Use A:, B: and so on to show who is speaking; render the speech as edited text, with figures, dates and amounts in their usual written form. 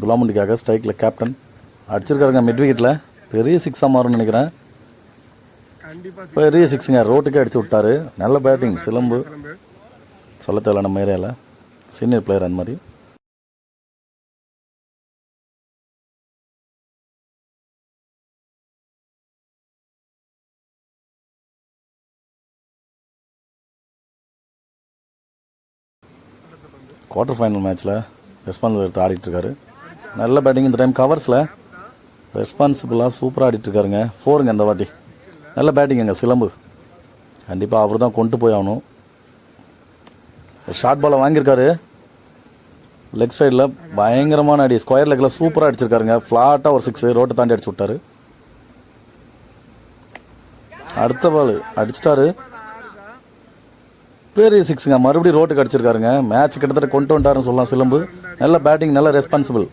A: குலாமுண்டிக்காக ஸ்ட்ரைக்கில் captain அடிச்சிருக்காருங்க mid விக்கெட்டில். பெரிய சிக்ஸாக மாறும்னு நினைக்கிறேன். பெரிய சிக்ஸுங்க, ரோட்டுக்கே அடிச்சு விட்டாரு. நல்ல பேட்டிங் சிலம்பு. சொல்ல தேவையில்ல, நம்ம ஏரியாவில் சீனியர் பிளேயர் அந்த மாதிரி. குவார்டர் ஃபைனல் மேட்ச்சில் ரெஸ்பான்சிபிள் எடுத்து ஆடிட்டுருக்காரு. நல்ல பேட்டிங் இந்த டைம். கவர்ஸில் ரெஸ்பான்சிபிளாக சூப்பராக ஆடிட்டுருக்காருங்க. 4ங்க இந்த வாட்டி. நல்ல பேட்டிங்குங்க சிலம்பு. கண்டிப்பாக அவர் தான் கொண்டு போய் ஆகணும். ஷார்ட் பாலை வாங்கியிருக்காரு. லெக் சைடில் பயங்கரமான அடி. ஸ்கொயர் லெக்கில் சூப்பராக அடிச்சிருக்காருங்க. ஃப்ளாட்டாக ஒரு 6 ரோட்டை தாண்டி அடிச்சு விட்டாரு. அடுத்த பால் அடிச்சிட்டாரு. பெரிய 6ங்க, மறுபடியும் ரோட்டுக்கு அடிச்சிருக்காருங்க. மேட்ச் கிட்டத்தட்ட கொண்டு வந்துட்டாருன்னு சொல்லலாம் சிலம்பு. நல்ல பேட்டிங், நல்ல ரெஸ்பான்சிபிள்.